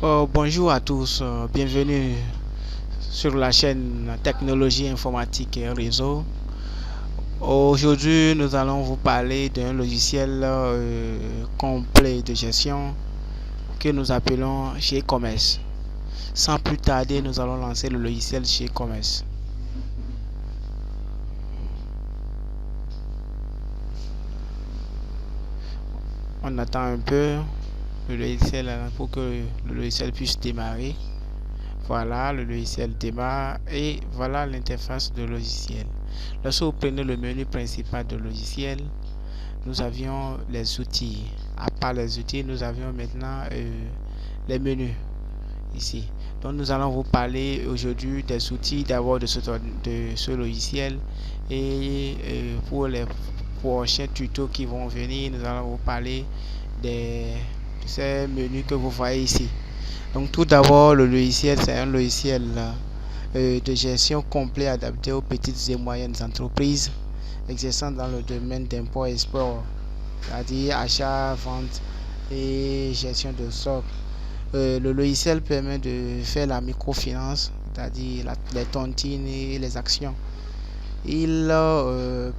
Bonjour à tous, bienvenue sur la chaîne Technologie informatique et réseau. Aujourd'hui, nous allons vous parler d'un logiciel complet de gestion que nous appelons chez Commerce. Sans plus tarder, nous allons lancer le logiciel chez Commerce. On attend un peu le logiciel pour que le logiciel puisse démarrer. Voilà, le logiciel démarre et voilà l'interface de logiciel. Lorsque vous prenez le menu principal de logiciel, nous avions les outils. À part les outils, nous avions maintenant les menus ici. Donc nous allons vous parler aujourd'hui des outils d'abord de ce logiciel et pour les prochains tutos qui vont venir, nous allons vous parler de ces menus que vous voyez ici. Donc tout d'abord, le logiciel, c'est un logiciel de gestion complet adapté aux petites et moyennes entreprises exerçant dans le domaine d'import-export, c'est-à-dire achat, vente et gestion de stock. Le logiciel permet de faire la microfinance, c'est-à-dire les tontines et les actions. Il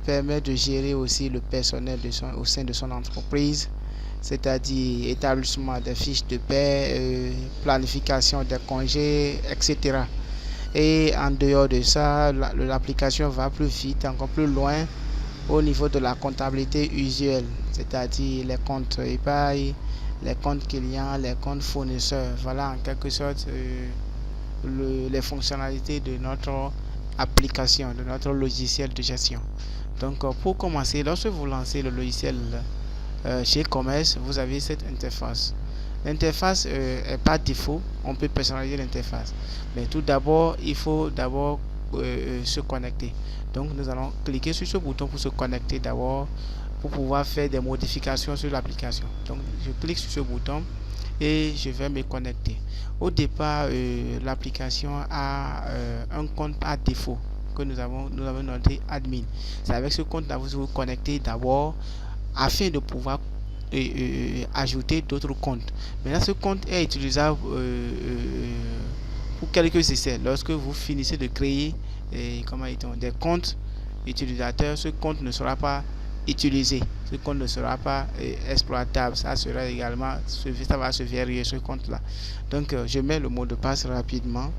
permet de gérer aussi le personnel au sein de son entreprise, c'est-à-dire établissement des fiches de paie, planification des congés, etc. Et en dehors de ça, l'application va plus vite, encore plus loin au niveau de la comptabilité usuelle, c'est-à-dire les comptes épargne, les comptes clients, les comptes fournisseurs. Voilà en quelque sorte les fonctionnalités de notre application, de notre logiciel de gestion. Donc pour commencer, lorsque vous lancez le logiciel chez Commerce, vous avez cette interface. L'interface est par défaut, on peut personnaliser l'interface. Mais tout d'abord, il faut d'abord se connecter. Donc nous allons cliquer sur ce bouton pour se connecter d'abord pour pouvoir faire des modifications sur l'application. Donc je clique sur ce bouton et je vais me connecter. Au départ, l'application a un compte par défaut que nous avons noté admin. C'est avec ce compte là vous vous connectez d'abord afin de pouvoir ajouter d'autres comptes. Maintenant, ce compte est utilisable pour quelques essais. Lorsque vous finissez de créer des comptes utilisateurs, ce compte ne sera pas utilisé. Ce compte ne sera pas exploitable. Ça sera également, ça va se verrouiller ce compte-là. Donc, je mets le mot de passe rapidement.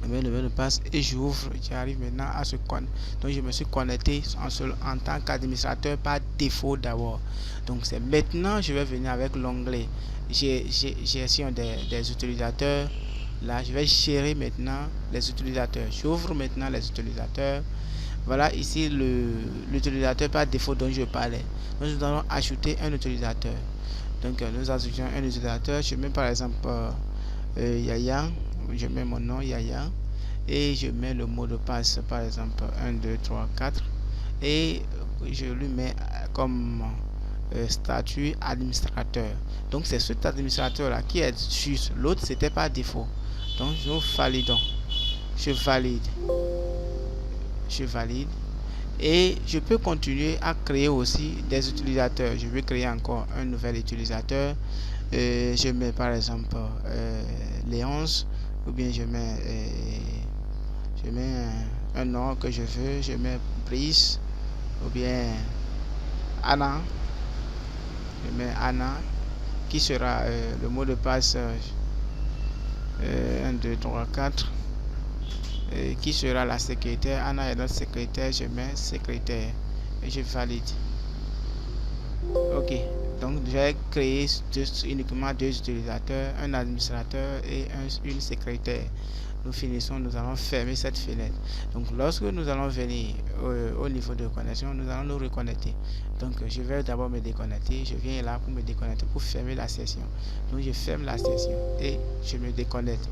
Le mot de passe et j'ouvre, j'arrive maintenant à ce compte. Donc je me suis connecté en tant qu'administrateur par défaut d'abord. Donc c'est maintenant je vais venir avec l'onglet gestion des utilisateurs. Là je vais gérer maintenant les utilisateurs. J'ouvre maintenant les utilisateurs. Voilà ici l'utilisateur par défaut dont je parlais. Donc nous allons ajouter un utilisateur. Donc nous ajoutons un utilisateur. Je mets par exemple Yaya. Je mets mon nom Yaya et je mets le mot de passe par exemple 1 2 3 4 et je lui mets comme statut administrateur. Donc c'est cet administrateur là qui est juste, l'autre c'était par défaut. Donc nous validons, je valide et je peux continuer à créer aussi des utilisateurs. Je vais créer encore un nouvel utilisateur. Je mets par exemple Léonce ou bien je mets un nom que je veux, je mets Brice ou bien Anna, je mets Anna qui sera le mot de passe 1 2 3 4 qui sera la secrétaire. Anna est notre secrétaire, je mets secrétaire et je valide. Ok, donc j'ai créé uniquement deux utilisateurs, un administrateur et une secrétaire. Nous finissons, nous allons fermer cette fenêtre. Donc lorsque nous allons venir au niveau de connexion, nous allons nous reconnecter. Donc je vais d'abord me déconnecter. Je viens là pour me déconnecter, pour fermer la session. Donc je ferme la session et je me déconnecte.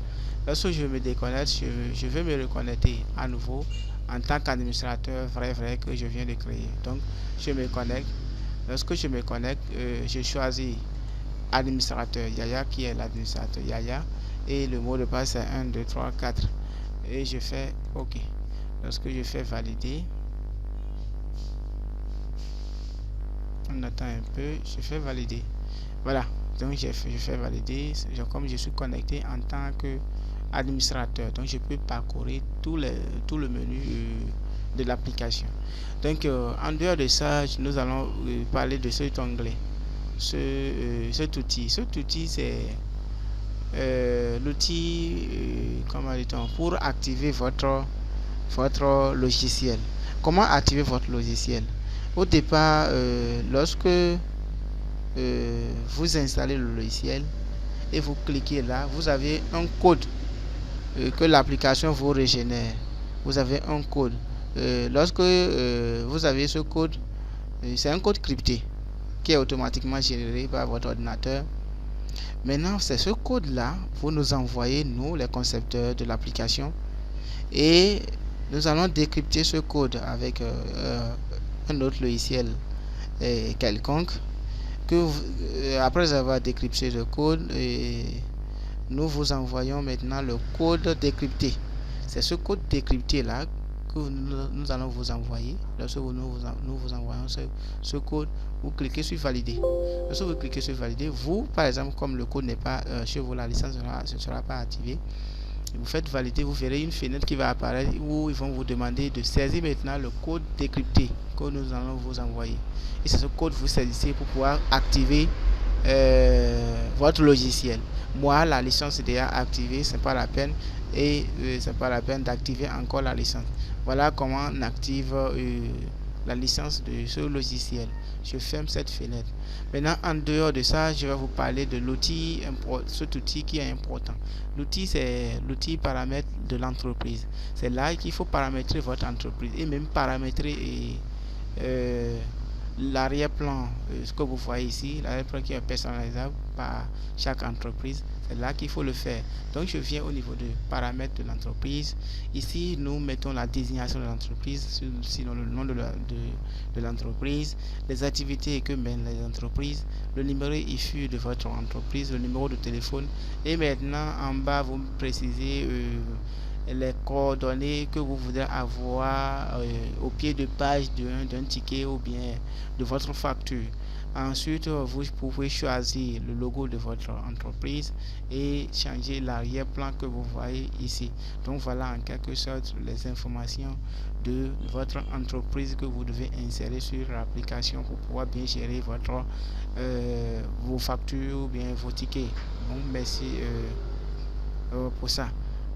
Lorsque je me déconnecte, je vais me reconnecter à nouveau en tant qu'administrateur vrai que je viens de créer. Donc je me connecte. Lorsque je me connecte, je choisis administrateur Yaya qui est l'administrateur Yaya et le mot de passe est 1 2 3 4 et je fais OK. Lorsque je fais valider, on attend un peu, je fais valider. Voilà, Donc je fais valider. Comme je suis connecté en tant que administrateur, donc je peux parcourir tout le menu de l'application. Donc en dehors de ça, nous allons parler de cet onglet, cet outil. Cet outil, c'est l'outil comment dit-on, pour activer votre logiciel. Comment activer votre logiciel? Au départ, lorsque vous installez le logiciel et vous cliquez là, vous avez un code que l'application vous régénère. Vous avez un code. Lorsque vous avez ce code, c'est un code crypté qui est automatiquement généré par votre ordinateur. Maintenant, c'est ce code-là, vous nous envoyez, nous, les concepteurs de l'application, et nous allons décrypter ce code avec un autre logiciel quelconque. Après avoir décrypté le code, nous vous envoyons maintenant le code décrypté. C'est ce code décrypté là que nous allons vous envoyer. Lorsque nous vous envoyons ce code, vous cliquez sur valider. Lorsque vous cliquez sur valider, vous, par exemple, comme le code n'est pas chez vous, la licence ne sera pas activée. Vous faites valider, vous verrez une fenêtre qui va apparaître où ils vont vous demander de saisir maintenant le code décrypté que nous allons vous envoyer. Et c'est ce code que vous saisissez pour pouvoir activer votre logiciel. Moi, la licence est déjà activée, c'est pas la peine, et c'est pas la peine d'activer encore la licence. Voilà comment on active la licence de ce logiciel. Je ferme cette fenêtre. Maintenant, en dehors de ça, je vais vous parler de l'outil, cet outil qui est important. L'outil, c'est l'outil paramètre de l'entreprise. C'est là qu'il faut paramétrer votre entreprise et même paramétrer l'arrière-plan, ce que vous voyez ici, l'arrière-plan qui est personnalisable par chaque entreprise. C'est là qu'il faut le faire. Donc je viens au niveau de paramètres de l'entreprise. Ici nous mettons la désignation de l'entreprise, sinon le nom de l'entreprise, les activités que mènent les entreprises, le numéro IFU de votre entreprise, le numéro de téléphone, et maintenant en bas vous précisez les coordonnées que vous voudrez avoir au pied de page d'un ticket ou bien de votre facture. Ensuite, vous pouvez choisir le logo de votre entreprise et changer l'arrière-plan que vous voyez ici. Donc voilà en quelque sorte les informations de votre entreprise que vous devez insérer sur l'application pour pouvoir bien gérer vos factures ou bien vos tickets. Donc merci pour ça.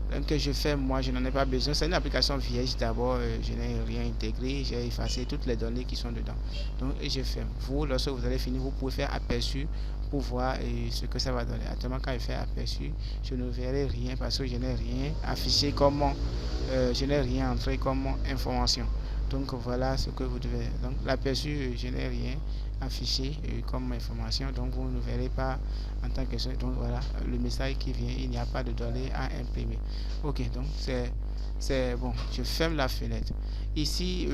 Donc je fais, moi je n'en ai pas besoin, c'est une application vierge. D'abord je n'ai rien intégré, j'ai effacé toutes les données qui sont dedans, donc je ferme. Vous, lorsque vous allez finir, vous pouvez faire aperçu pour voir ce que ça va donner. Actuellement quand je fais aperçu, je ne verrai rien parce que je n'ai rien affiché comme je n'ai rien entré comme information. Donc voilà ce que vous devez. Donc l'aperçu, je n'ai rien affiché comme information, donc vous ne verrez pas en tant que ça. Donc voilà le message qui vient, il n'y a pas de données à imprimer. Ok, donc c'est bon. Je ferme la fenêtre. Ici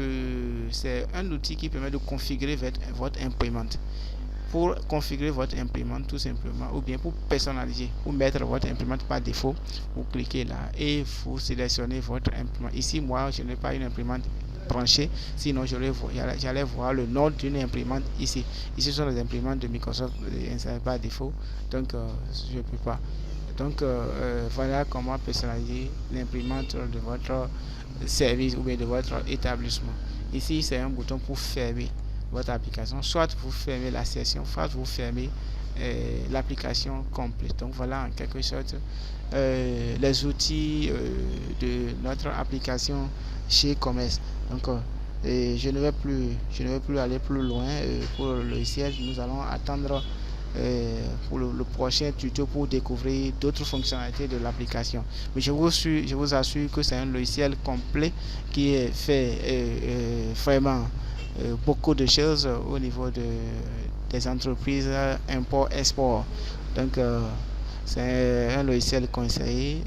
c'est un outil qui permet de configurer votre imprimante. Pour configurer votre imprimante tout simplement, ou bien pour personnaliser, pour mettre votre imprimante par défaut, vous cliquez là et vous sélectionnez votre imprimante. Ici moi je n'ai pas une imprimante branché, sinon j'allais voir le nom d'une imprimante ici. Ici ce sont les imprimantes de Microsoft installées par défaut, donc je ne peux pas. Donc voilà comment personnaliser l'imprimante de votre service ou bien de votre établissement. Ici c'est un bouton pour fermer votre application, soit vous fermez la session, soit vous fermez l'application complète. Donc voilà en quelque sorte les outils de notre application chez Commerce. Donc je ne vais plus aller plus loin pour le logiciel. Nous allons attendre pour le prochain tuto pour découvrir d'autres fonctionnalités de l'application. Mais je vous assure que c'est un logiciel complet qui fait vraiment beaucoup de choses au niveau des entreprises import-export. Donc c'est un logiciel conseillé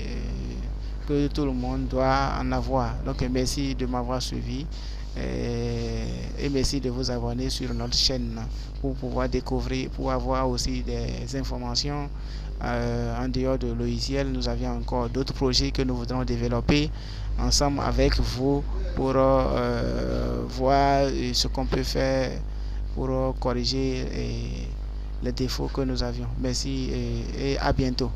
que tout le monde doit en avoir. Donc merci de m'avoir suivi et merci de vous abonner sur notre chaîne pour pouvoir découvrir, pour avoir aussi des informations en dehors de logiciel. Nous avions encore d'autres projets que nous voudrons développer ensemble avec vous pour voir ce qu'on peut faire pour corriger les défauts que nous avions. Merci et à bientôt.